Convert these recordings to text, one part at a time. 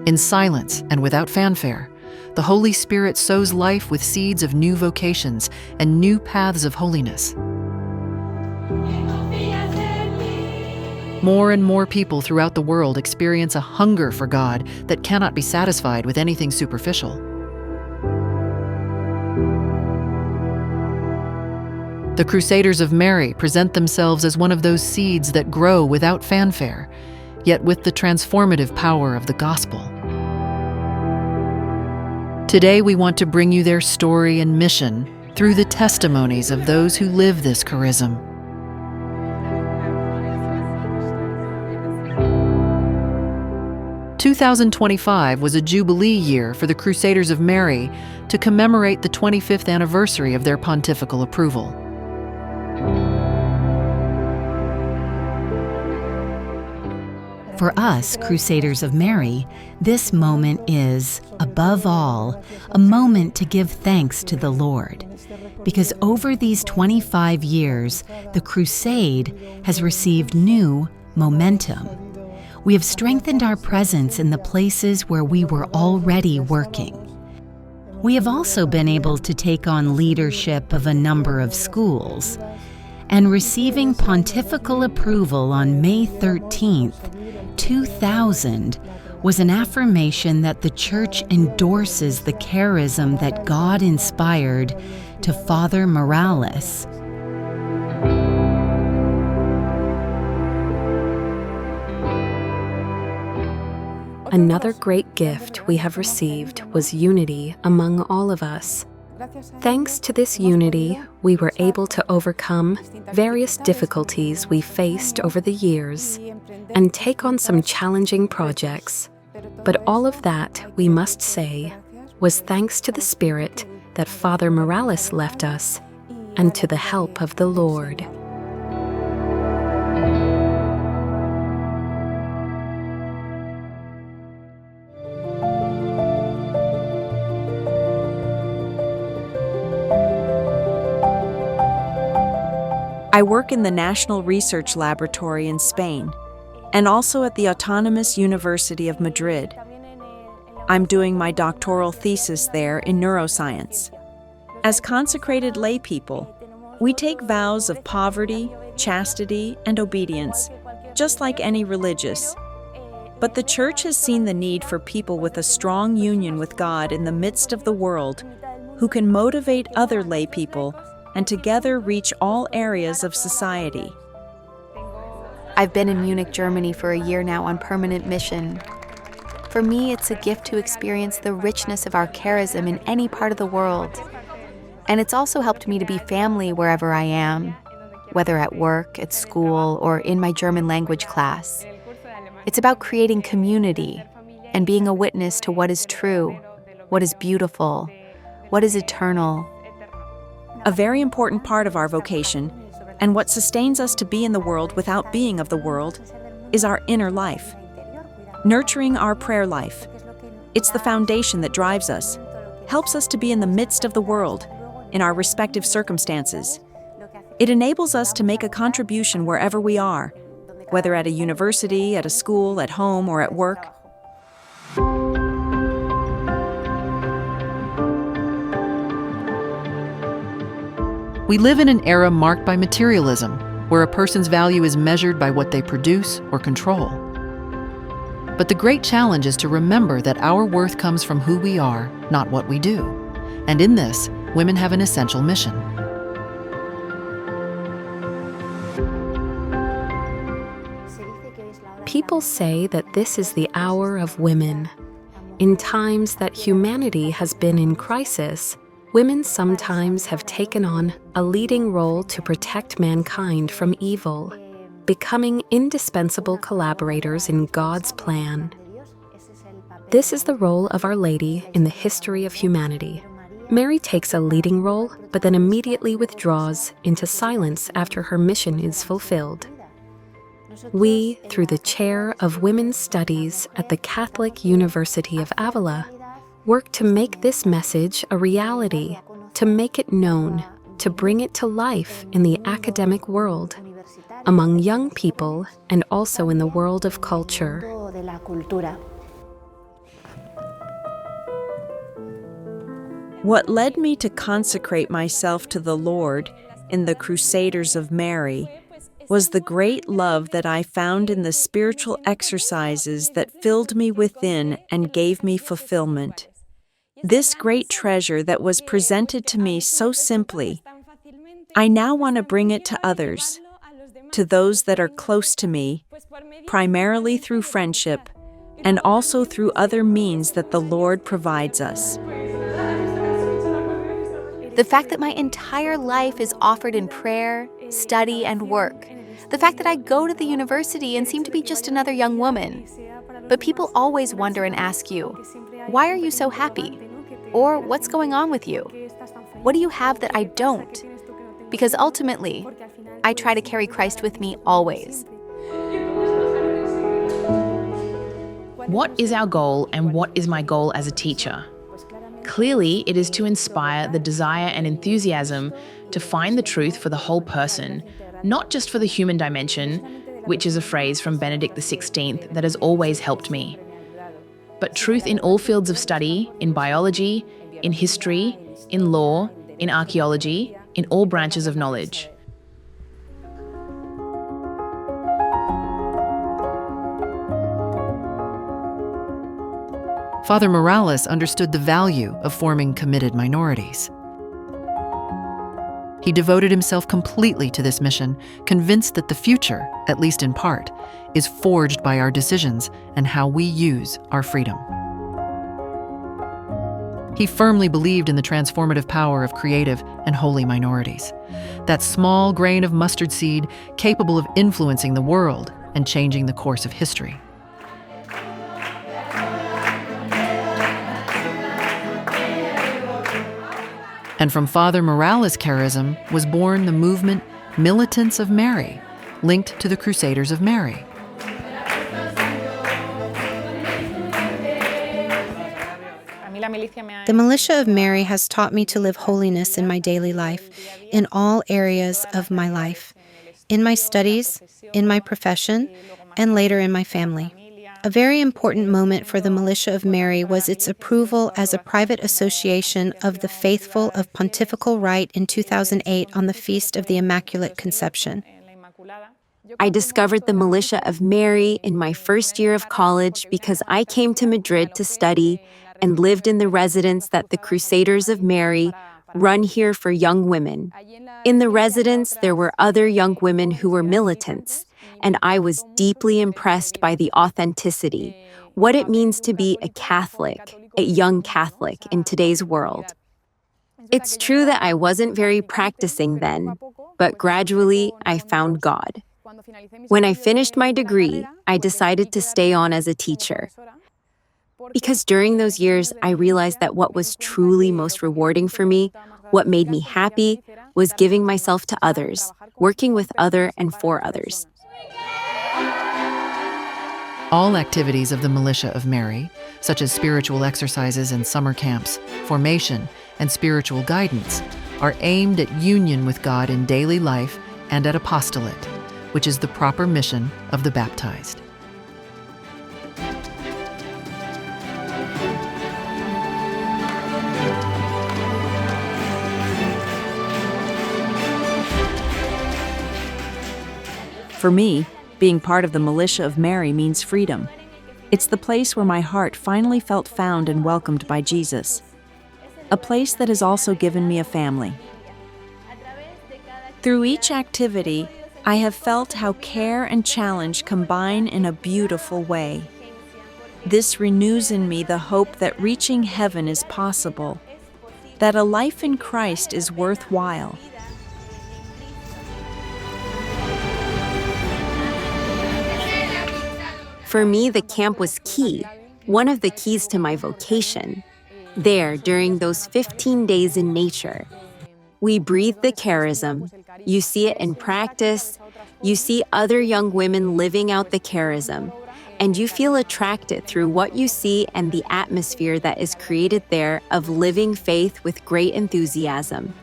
In silence and without fanfare, the Holy Spirit sows life with seeds of new vocations and new paths of holiness. More and more people throughout the world experience a hunger for God that cannot be satisfied with anything superficial. The Crusaders of Mary present themselves as one of those seeds that grow without fanfare, yet with the transformative power of the gospel. Today we want to bring you their story and mission through the testimonies of those who live this charism. 2025 was a Jubilee year for the Crusaders of Mary to commemorate the 25th anniversary of their pontifical approval. For us, Crusaders of Mary, this moment is, above all, a moment to give thanks to the Lord. Because over these 25 years, the crusade has received new momentum. We have strengthened our presence in the places where we were already working. We have also been able to take on leadership of a number of schools. And receiving pontifical approval on May 13th, 2000, was an affirmation that the Church endorses the charism that God inspired to Father Morales. Another great gift we have received was unity among all of us. Thanks to this unity, we were able to overcome various difficulties we faced over the years and take on some challenging projects. But all of that, we must say, was thanks to the Spirit that Father Morales left us and to the help of the Lord. I work in the National Research Laboratory in Spain, and also at the Autonomous University of Madrid. I'm doing my doctoral thesis there in neuroscience. As consecrated lay people, we take vows of poverty, chastity, and obedience, just like any religious. But the Church has seen the need for people with a strong union with God in the midst of the world, who can motivate other lay people and together reach all areas of society. I've been in Munich, Germany for a year now on permanent mission. For me, it's a gift to experience the richness of our charism in any part of the world. And it's also helped me to be family wherever I am, whether at work, at school, or in my German language class. It's about creating community and being a witness to what is true, what is beautiful, what is eternal. A very important part of our vocation, and what sustains us to be in the world without being of the world, is our inner life. Nurturing our prayer life. It's the foundation that drives us, helps us to be in the midst of the world, in our respective circumstances. It enables us to make a contribution wherever we are, whether at a university, at a school, at home, or at work. We live in an era marked by materialism, where a person's value is measured by what they produce or control. But the great challenge is to remember that our worth comes from who we are, not what we do. And in this, women have an essential mission. People say that this is the hour of women. In times that humanity has been in crisis, women sometimes have taken on a leading role to protect mankind from evil, becoming indispensable collaborators in God's plan. This is the role of Our Lady in the history of humanity. Mary takes a leading role, but then immediately withdraws into silence after her mission is fulfilled. We, through the Chair of Women's Studies at the Catholic University of Avila, work to make this message a reality, to make it known, to bring it to life in the academic world, among young people, and also in the world of culture. What led me to consecrate myself to the Lord in the Crusaders of Mary was the great love that I found in the spiritual exercises that filled me within and gave me fulfillment. This great treasure that was presented to me so simply, I now want to bring it to others, to those that are close to me, primarily through friendship, and also through other means that the Lord provides us. The fact that my entire life is offered in prayer, study, and work. The fact that I go to the university and seem to be just another young woman. But people always wonder and ask you, why are you so happy? Or what's going on with you? What do you have that I don't? Because ultimately, I try to carry Christ with me always. What is our goal and what is my goal as a teacher? Clearly, it is to inspire the desire and enthusiasm to find the truth for the whole person, not just for the human dimension, which is a phrase from Benedict XVI that has always helped me, but truth in all fields of study, in biology, in history, in law, in archaeology, in all branches of knowledge. Father Morales understood the value of forming committed minorities. He devoted himself completely to this mission, convinced that the future, at least in part, is forged by our decisions and how we use our freedom. He firmly believed in the transformative power of creative and holy minorities, that small grain of mustard seed capable of influencing the world and changing the course of history. And from Father Morales' charism was born the movement Militants of Mary, linked to the Crusaders of Mary. The Militia of Mary has taught me to live holiness in my daily life, in all areas of my life, in my studies, in my profession, and later in my family. A very important moment for the Militia of Mary was its approval as a private association of the faithful of Pontifical Rite in 2008 on the Feast of the Immaculate Conception. I discovered the Militia of Mary in my first year of college because I came to Madrid to study and lived in the residence that the Crusaders of Mary run here for young women. In the residence, there were other young women who were militants, and I was deeply impressed by the authenticity, what it means to be a Catholic, a young Catholic in today's world. It's true that I wasn't very practicing then, but gradually I found God. When I finished my degree, I decided to stay on as a teacher. Because during those years, I realized that what was truly most rewarding for me, what made me happy, was giving myself to others, working with other and for others. All activities of the Militia of Mary, such as spiritual exercises and summer camps, formation, and spiritual guidance, are aimed at union with God in daily life and at apostolate, which is the proper mission of the baptized. For me, being part of the Militia of Mary means freedom. It's the place where my heart finally felt found and welcomed by Jesus. A place that has also given me a family. Through each activity, I have felt how care and challenge combine in a beautiful way. This renews in me the hope that reaching heaven is possible, that a life in Christ is worthwhile. For me, the camp was key, one of the keys to my vocation. There, during those 15 days in nature, we breathe the charism. You see it in practice. You see other young women living out the charism, and you feel attracted through what you see and the atmosphere that is created there of living faith with great enthusiasm.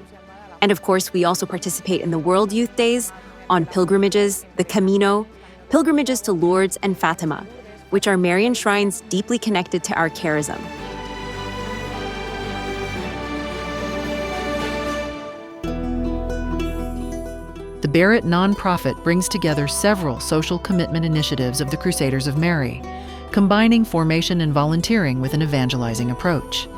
And of course, we also participate in the World Youth Days, on pilgrimages, the Camino, pilgrimages to Lourdes and Fatima, which are Marian shrines deeply connected to our charism. Barrett nonprofit brings together several social commitment initiatives of the Crusaders of Mary, combining formation and volunteering with an evangelizing approach.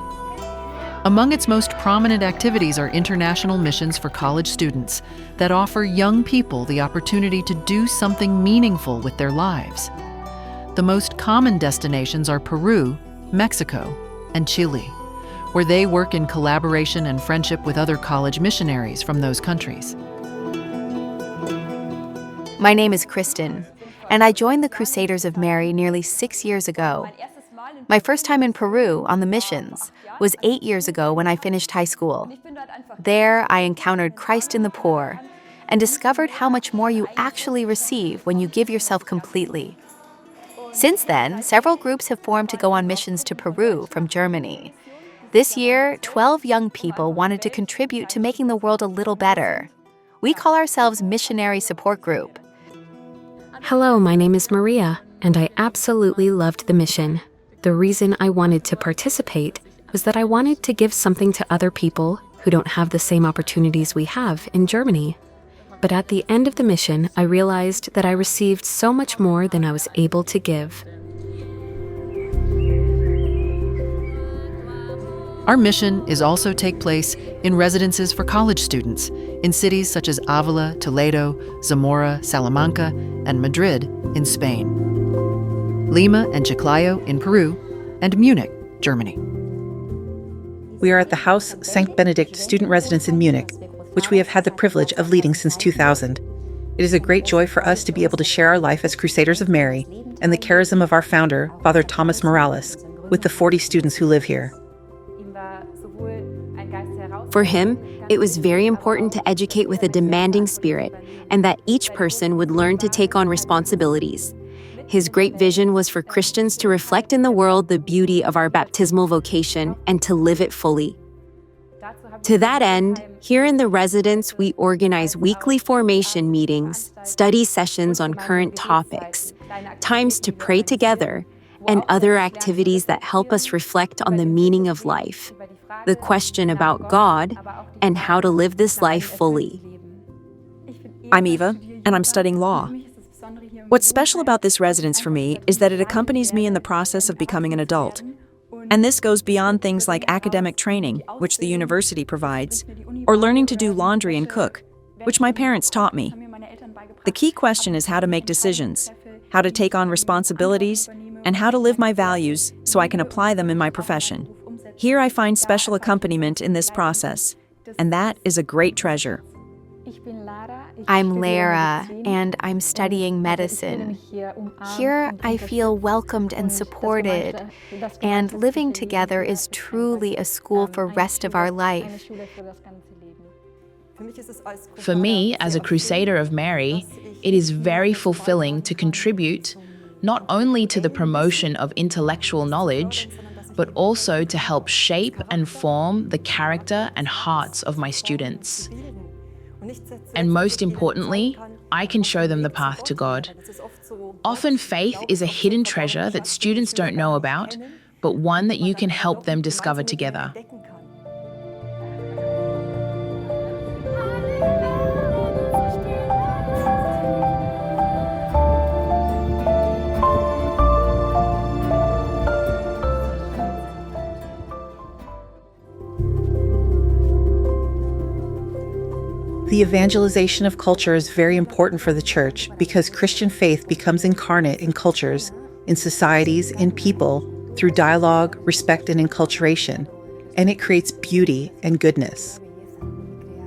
Among its most prominent activities are international missions for college students that offer young people the opportunity to do something meaningful with their lives. The most common destinations are Peru, Mexico, and Chile, where they work in collaboration and friendship with other college missionaries from those countries. My name is Kristen, and I joined the Crusaders of Mary nearly 6 years ago. My first time in Peru on the missions was 8 years ago when I finished high school. There, I encountered Christ in the poor and discovered how much more you actually receive when you give yourself completely. Since then, several groups have formed to go on missions to Peru from Germany. This year, 12 young people wanted to contribute to making the world a little better. We call ourselves Missionary Support Group. Hello, my name is Maria, and I absolutely loved the mission. The reason I wanted to participate was that I wanted to give something to other people who don't have the same opportunities we have in Germany. But at the end of the mission, I realized that I received so much more than I was able to give. Our mission is also take place in residences for college students in cities such as Avila, Toledo, Zamora, Salamanca, and Madrid in Spain, Lima and Chiclayo in Peru, and Munich, Germany. We are at the House St. Benedict student residence in Munich, which we have had the privilege of leading since 2000. It is a great joy for us to be able to share our life as Crusaders of Mary and the charism of our founder, Father Thomas Morales, with the 40 students who live here. For him, it was very important to educate with a demanding spirit and that each person would learn to take on responsibilities. His great vision was for Christians to reflect in the world the beauty of our baptismal vocation and to live it fully. To that end, here in the residence, we organize weekly formation meetings, study sessions on current topics, times to pray together, and other activities that help us reflect on the meaning of life, the question about God, and how to live this life fully. I'm Eva, and I'm studying law. What's special about this residence for me is that it accompanies me in the process of becoming an adult. And this goes beyond things like academic training, which the university provides, or learning to do laundry and cook, which my parents taught me. The key question is how to make decisions, how to take on responsibilities, and how to live my values so I can apply them in my profession. Here I find special accompaniment in this process, and that is a great treasure. I'm Lara, and I'm studying medicine. Here, I feel welcomed and supported, and living together is truly a school for rest of our life. For me, as a Crusader of Mary, it is very fulfilling to contribute not only to the promotion of intellectual knowledge, but also to help shape and form the character and hearts of my students. And most importantly, I can show them the path to God. Often faith is a hidden treasure that students don't know about, but one that you can help them discover together. The evangelization of culture is very important for the Church because Christian faith becomes incarnate in cultures, in societies, in people, through dialogue, respect, and enculturation, and it creates beauty and goodness.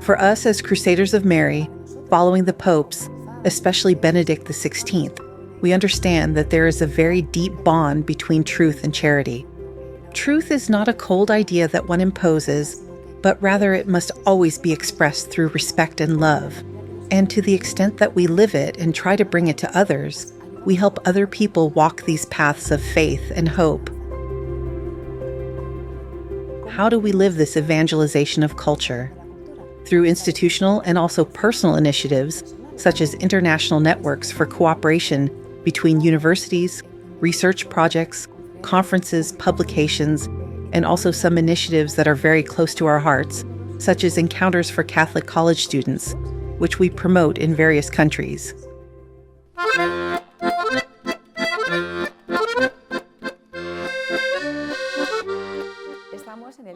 For us as Crusaders of Mary, following the popes, especially Benedict XVI, we understand that there is a very deep bond between truth and charity. Truth is not a cold idea that one imposes, but rather it must always be expressed through respect and love. And to the extent that we live it and try to bring it to others, we help other people walk these paths of faith and hope. How do we live this evangelization of culture? Through institutional and also personal initiatives, such as international networks for cooperation between universities, research projects, conferences, publications, and also some initiatives that are very close to our hearts, such as Encounters for Catholic College Students, which we promote in various countries.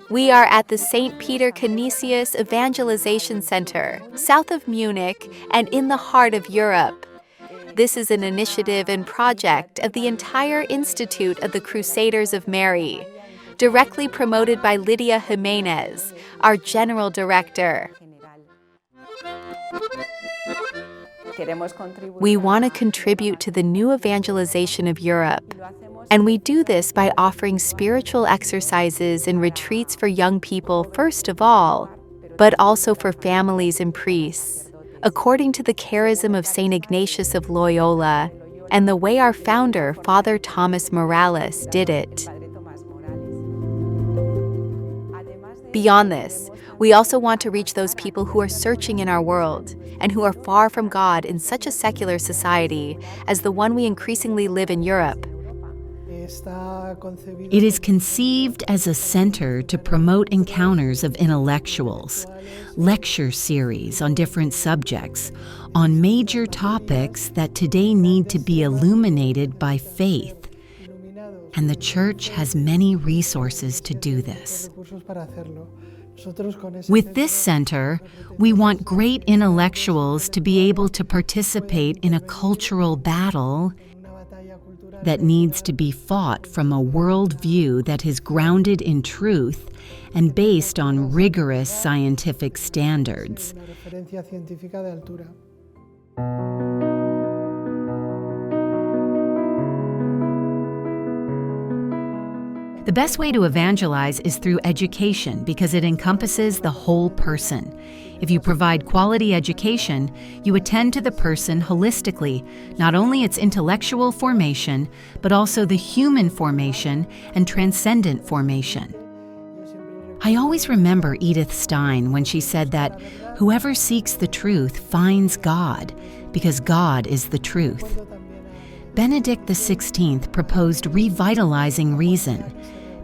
We are at the St. Peter Canisius Evangelization Center, south of Munich and in the heart of Europe. This is an initiative and project of the entire Institute of the Crusaders of Mary, directly promoted by Lydia Jimenez, our General Director. We want to contribute to the new evangelization of Europe, and we do this by offering spiritual exercises and retreats for young people first of all, but also for families and priests, according to the charism of St. Ignatius of Loyola and the way our founder, Father Thomas Morales, did it. Beyond this, we also want to reach those people who are searching in our world and who are far from God in such a secular society as the one we increasingly live in Europe. It is conceived as a center to promote encounters of intellectuals, lecture series on different subjects, on major topics that today need to be illuminated by faith. And the Church has many resources to do this. With this center, we want great intellectuals to be able to participate in a cultural battle that needs to be fought from a worldview that is grounded in truth and based on rigorous scientific standards. The best way to evangelize is through education because it encompasses the whole person. If you provide quality education, you attend to the person holistically, not only its intellectual formation, but also the human formation and transcendent formation. I always remember Edith Stein when she said that whoever seeks the truth finds God, because God is the truth. Benedict XVI proposed revitalizing reason,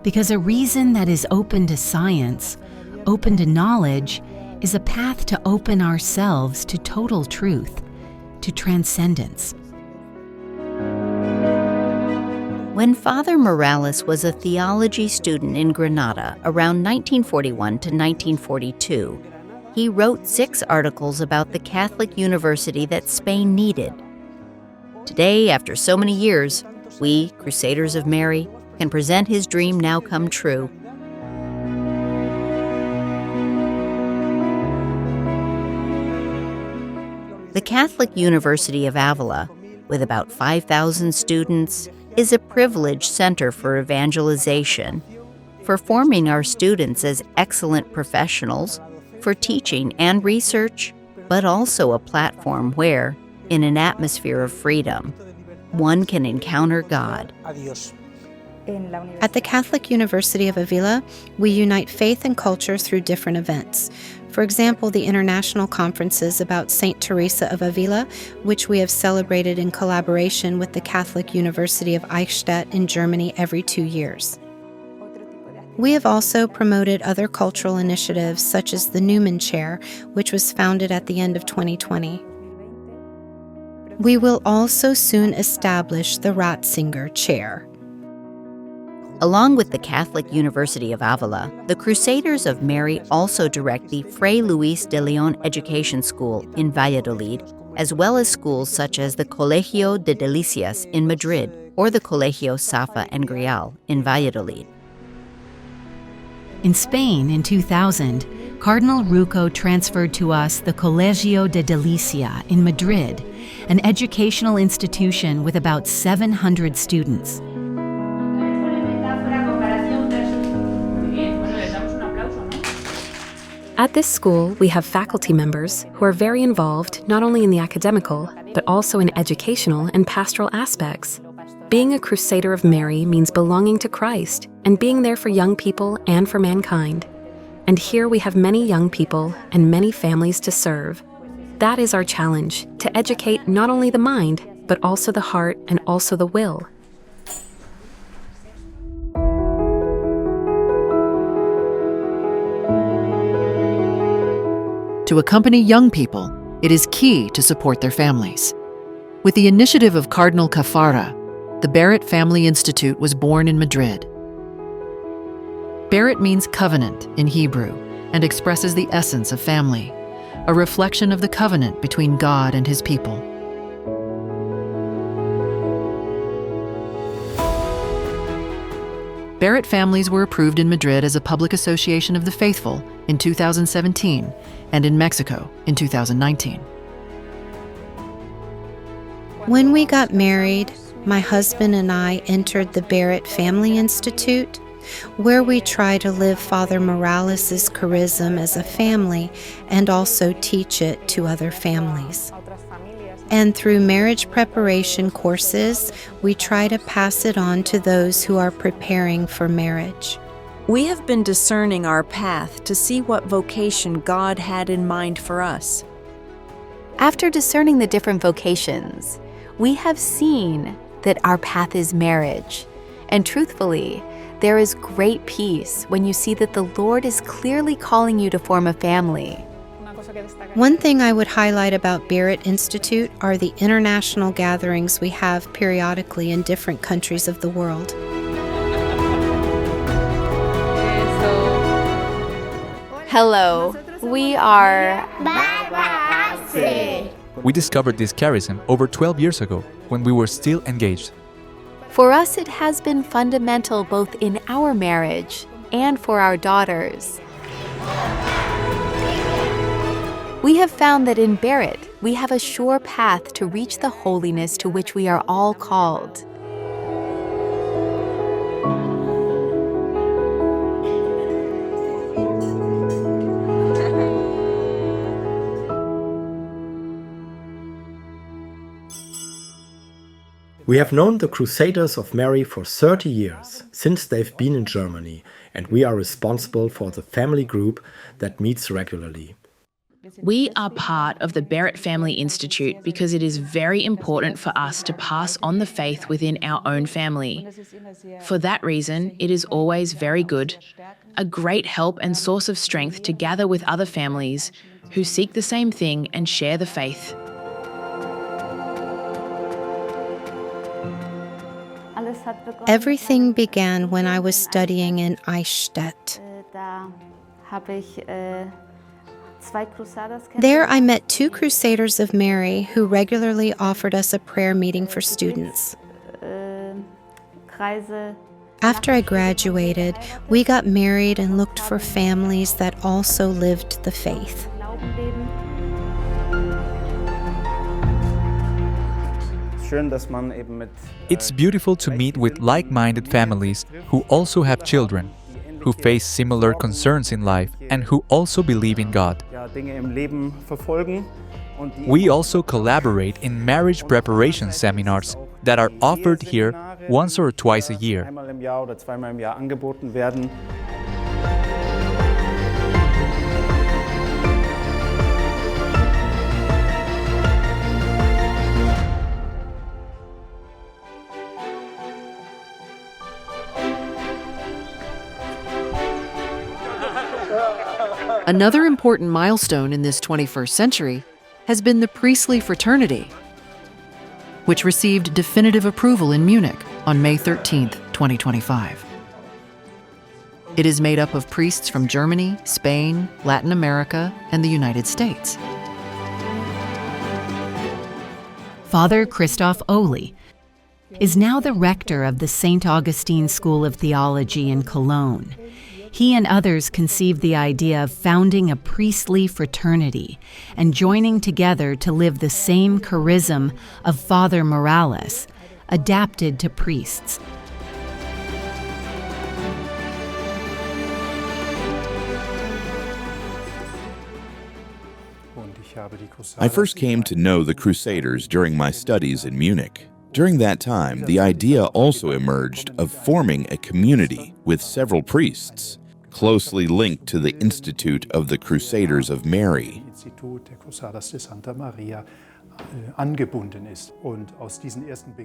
because a reason that is open to science, open to knowledge, is a path to open ourselves to total truth, to transcendence. When Father Morales was a theology student in Granada around 1941 to 1942, he wrote 6 articles about the Catholic university that Spain needed. Today, after so many years, we, Crusaders of Mary, can present his dream now come true. The Catholic University of Avila, with about 5,000 students, is a privileged center for evangelization, for forming our students as excellent professionals, for teaching and research, but also a platform where, in an atmosphere of freedom, one can encounter God. At the Catholic University of Avila, we unite faith and culture through different events. For example, the international conferences about St. Teresa of Avila, which we have celebrated in collaboration with the Catholic University of Eichstätt in Germany every 2 years. We have also promoted other cultural initiatives such as the Newman Chair, which was founded at the end of 2020. We will also soon establish the Ratzinger Chair. Along with the Catholic University of Avila, the Crusaders of Mary also direct the Fray Luis de Leon Education School in Valladolid, as well as schools such as the Colegio de Delicias in Madrid or the Colegio Safa and Grial in Valladolid. In Spain in 2000, Cardinal Rucco transferred to us the Colegio de Delicia in Madrid, an educational institution with about 700 students. At this school, we have faculty members who are very involved not only in the academical, but also in educational and pastoral aspects. Being a Crusader of Mary means belonging to Christ and being there for young people and for mankind. And here we have many young people and many families to serve. That is our challenge, to educate not only the mind, but also the heart and also the will. To accompany young people, it is key to support their families. With the initiative of Cardinal Caffarra, the Barrett Family Institute was born in Madrid. Barrett means covenant in Hebrew and expresses the essence of family, a reflection of the covenant between God and His people. Barrett families were approved in Madrid as a public association of the faithful in 2017 and in Mexico in 2019. When we got married, my husband and I entered the Barrett Family Institute, where we try to live Father Morales' charism as a family and also teach it to other families. And through marriage preparation courses, we try to pass it on to those who are preparing for marriage. We have been discerning our path to see what vocation God had in mind for us. After discerning the different vocations, we have seen that our path is marriage. And truthfully, there is great peace when you see that the Lord is clearly calling you to form a family. One thing I would highlight about Barrett Institute are the international gatherings we have periodically in different countries of the world. Hello, we are... We discovered this charism over 12 years ago when we were still engaged. For us, it has been fundamental both in our marriage and for our daughters. We have found that in Barrett, we have a sure path to reach the holiness to which we are all called. We have known the Crusaders of Mary for 30 years, since they've been in Germany, and we are responsible for the family group that meets regularly. We are part of the Barrett Family Institute because it is very important for us to pass on the faith within our own family. For that reason, it is always very good, a great help and source of strength to gather with other families who seek the same thing and share the faith. Everything began when I was studying in Eichstätt. There I met two Crusaders of Mary who regularly offered us a prayer meeting for students. After I graduated, we got married and looked for families that also lived the faith. It's beautiful to meet with like-minded families who also have children, who face similar concerns in life, and who also believe in God. We also collaborate in marriage preparation seminars that are offered here once or twice a year. Another important milestone in this 21st century has been the priestly fraternity, which received definitive approval in Munich on May 13, 2025. It is made up of priests from Germany, Spain, Latin America, and the United States. Father Christoph Ohly is now the rector of the St. Augustine School of Theology in Cologne. He and others conceived the idea of founding a priestly fraternity and joining together to live the same charism of Father Morales, adapted to priests. I first came to know the Crusaders during my studies in Munich. During that time, the idea also emerged of forming a community with several priests, closely linked to the Institute of the Crusaders of Mary.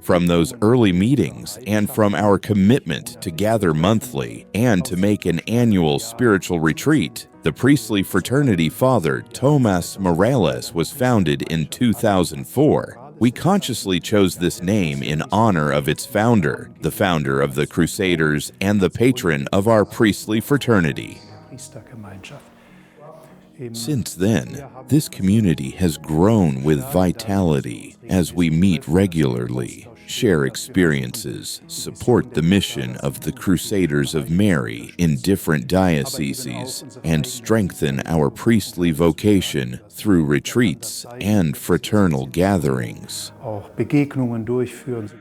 From those early meetings and from our commitment to gather monthly and to make an annual spiritual retreat, the priestly fraternity Father Tomás Morales was founded in 2004. We consciously chose this name in honor of its founder, the founder of the Crusaders and the patron of our priestly fraternity. Since then, this community has grown with vitality as we meet regularly, share experiences, support the mission of the Crusaders of Mary in different dioceses, and strengthen our priestly vocation through retreats and fraternal gatherings.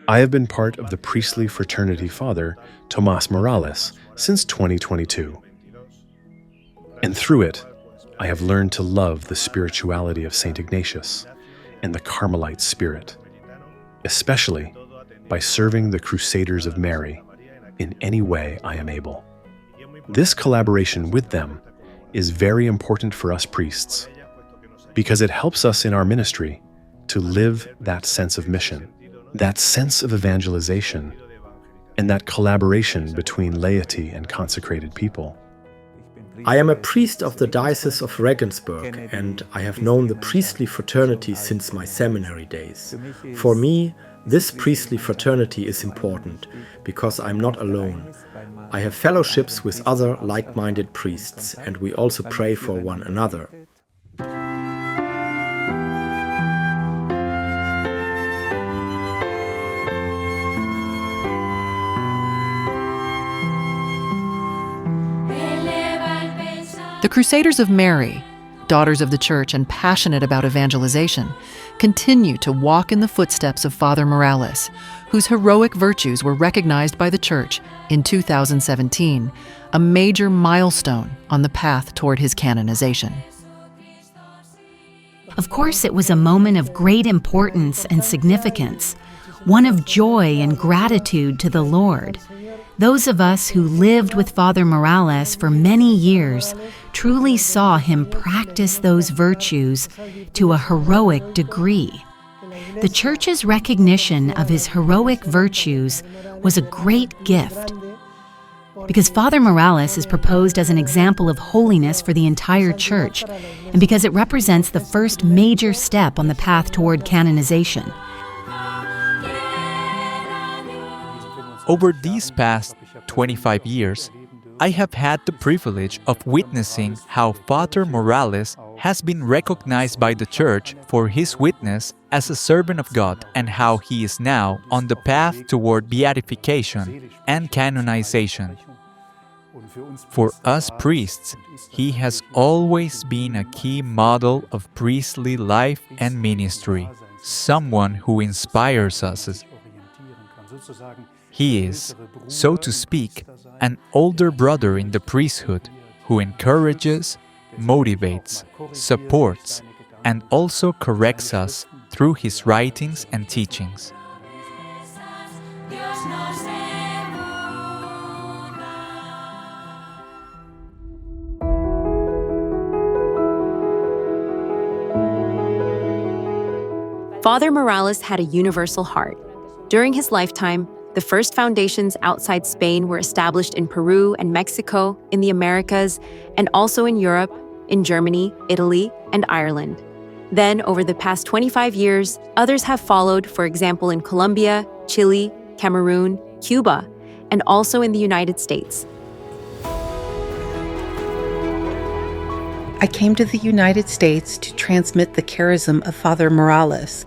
I have been part of the priestly fraternity Father Tomás Morales since 2022. And through it, I have learned to love the spirituality of St. Ignatius and the Carmelite spirit, especially by serving the Crusaders of Mary in any way I am able. This collaboration with them is very important for us priests because it helps us in our ministry to live that sense of mission, that sense of evangelization, and that collaboration between laity and consecrated people. I am a priest of the Diocese of Regensburg, and I have known the priestly fraternity since my seminary days. For me, this priestly fraternity is important, because I'm not alone. I have fellowships with other like-minded priests, and we also pray for one another. The Crusaders of Mary, daughters of the Church and passionate about evangelization, continue to walk in the footsteps of Father Morales, whose heroic virtues were recognized by the Church in 2017, a major milestone on the path toward his canonization. Of course, it was a moment of great importance and significance, one of joy and gratitude to the Lord. Those of us who lived with Father Morales for many years truly saw him practice those virtues to a heroic degree. The Church's recognition of his heroic virtues was a great gift, because Father Morales is proposed as an example of holiness for the entire Church, and because it represents the first major step on the path toward canonization. Over these past 25 years, I have had the privilege of witnessing how Father Morales has been recognized by the Church for his witness as a servant of God, and how he is now on the path toward beatification and canonization. For us priests, he has always been a key model of priestly life and ministry, someone who inspires us. He is, so to speak, an older brother in the priesthood who encourages, motivates, supports, and also corrects us through his writings and teachings. Father Morales had a universal heart. During his lifetime, the first foundations outside Spain were established in Peru and Mexico, in the Americas, and also in Europe, in Germany, Italy, and Ireland. Then, over the past 25 years, others have followed, for example, in Colombia, Chile, Cameroon, Cuba, and also in the United States. I came to the United States to transmit the charism of Father Morales,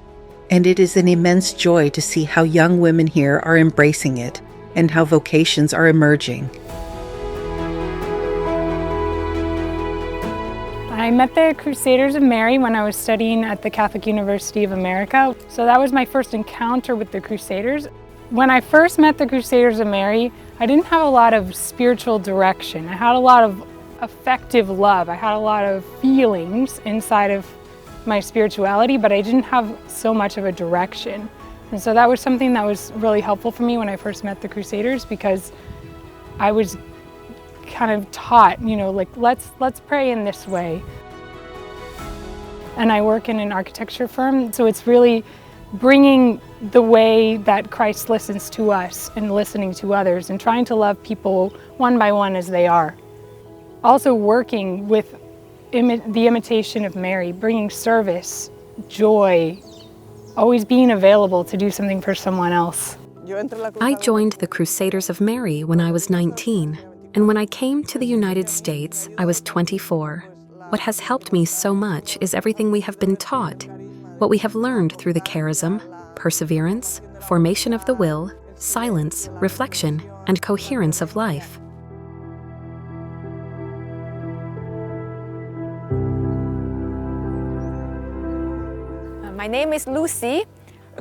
and it is an immense joy to see how young women here are embracing it and how vocations are emerging. I met the Crusaders of Mary when I was studying at the Catholic University of America, so that was my first encounter with the Crusaders. When I first met the Crusaders of Mary, I didn't have a lot of spiritual direction. I had a lot of affective love. I had a lot of feelings inside of my spirituality, but I didn't have so much of a direction. And so that was something that was really helpful for me when I first met the Crusaders, because I was kind of taught, like, let's pray in this way. and I work in an architecture firm, so it's really bringing the way that Christ listens to us and listening to others and trying to love people one by one as they are. Also working with the imitation of Mary, bringing service, joy, always being available to do something for someone else. I joined the Crusaders of Mary when I was 19, and when I came to the United States, I was 24. What has helped me so much is everything we have been taught, what we have learned through the charism, perseverance, formation of the will, silence, reflection, and coherence of life. My name is Lucy.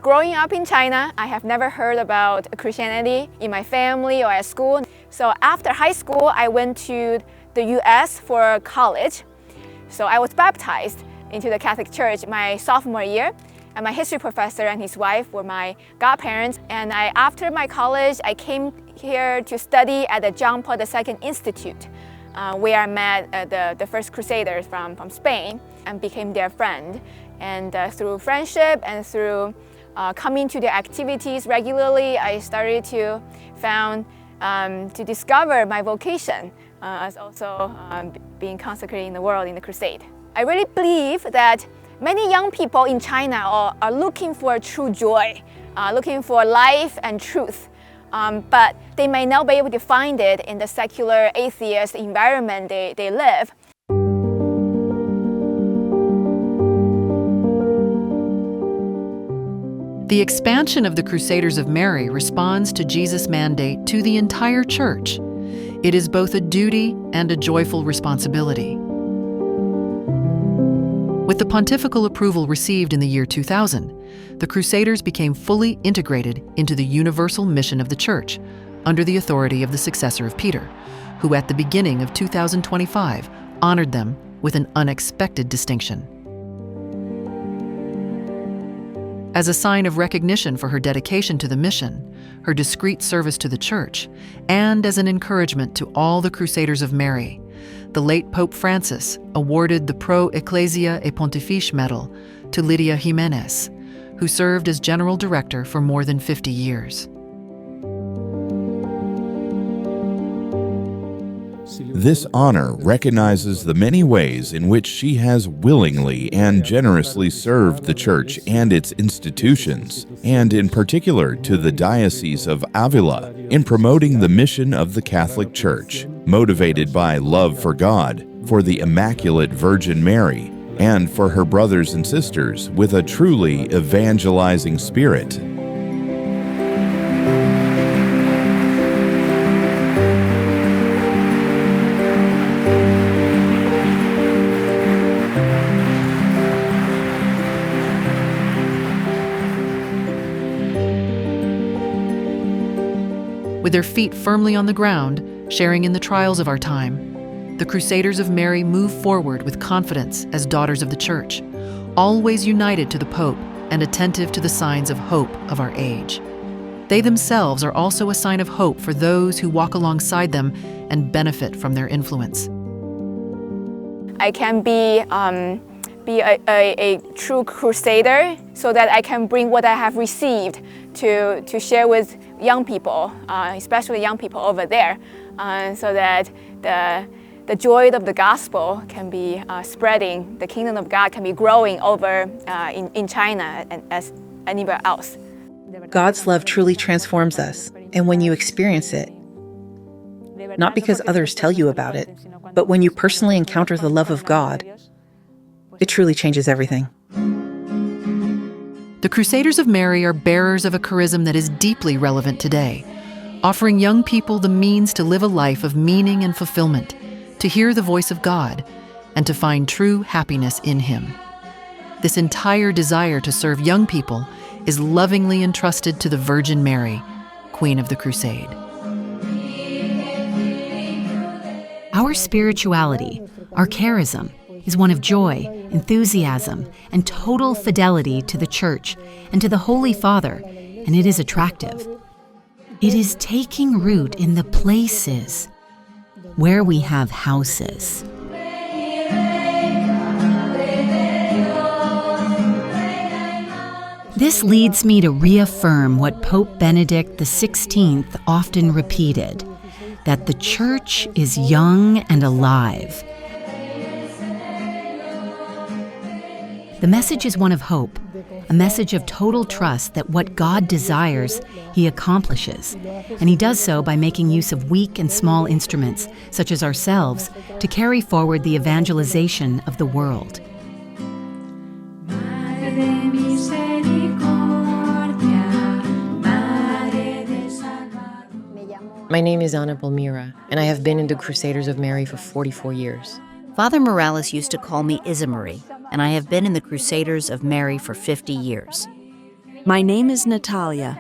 Growing up in China, I have never heard about Christianity in my family or at school. So after high school, I went to the US for college. So I was baptized into the Catholic Church my sophomore year. And my history professor and his wife were my godparents. And after my college, I came here to study at the John Paul II Institute, where I met the first Crusaders from Spain and became their friend. And through friendship and through coming to the activities regularly, I started to discover my vocation as also being consecrated in the world in the crusade. I really believe that many young people in China are looking for true joy, looking for life and truth, but they may not be able to find it in the secular atheist environment they live. The expansion of the Crusaders of Mary responds to Jesus' mandate to the entire church. It is both a duty and a joyful responsibility. With the pontifical approval received in the year 2000, the Crusaders became fully integrated into the universal mission of the Church, under the authority of the successor of Peter, who at the beginning of 2025 honored them with an unexpected distinction. As a sign of recognition for her dedication to the mission, her discreet service to the Church, and as an encouragement to all the Crusaders of Mary, the late Pope Francis awarded the Pro Ecclesia e Pontifice Medal to Lydia Jimenez, who served as General Director for more than 50 years. This honor recognizes the many ways in which she has willingly and generously served the Church and its institutions, and in particular to the Diocese of Avila, in promoting the mission of the Catholic Church, motivated by love for God, for the Immaculate Virgin Mary, and for her brothers and sisters with a truly evangelizing spirit. With their feet firmly on the ground, sharing in the trials of our time, the Crusaders of Mary move forward with confidence as daughters of the Church, always united to the Pope and attentive to the signs of hope of our age. They themselves are also a sign of hope for those who walk alongside them and benefit from their influence. I can be a true crusader so that I can bring what I have received to share with young people, especially young people over there, so that the joy of the gospel can be spreading, the kingdom of God can be growing over in China and as anywhere else. God's love truly transforms us, and when you experience it, not because others tell you about it, but when you personally encounter the love of God, it truly changes everything. The Crusaders of Mary are bearers of a charism that is deeply relevant today, offering young people the means to live a life of meaning and fulfillment, to hear the voice of God, and to find true happiness in Him. This entire desire to serve young people is lovingly entrusted to the Virgin Mary, Queen of the Crusade. Our spirituality, our charism, is one of joy, enthusiasm, and total fidelity to the Church and to the Holy Father, and it is attractive. It is taking root in the places where we have houses. This leads me to reaffirm what Pope Benedict XVI often repeated, that the Church is young and alive. The message is one of hope, a message of total trust that what God desires, He accomplishes, and He does so by making use of weak and small instruments, such as ourselves, to carry forward the evangelization of the world. My name is Ana Palmira, and I have been in the Crusaders of Mary for 44 years. Father Morales used to call me Ismael, and I have been in the Crusaders of Mary for 50 years. My name is Natalia.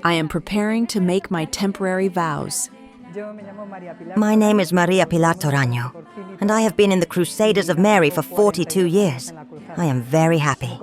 I am preparing to make my temporary vows. My name is Maria Pilar Toraño, and I have been in the Crusaders of Mary for 42 years. I am very happy.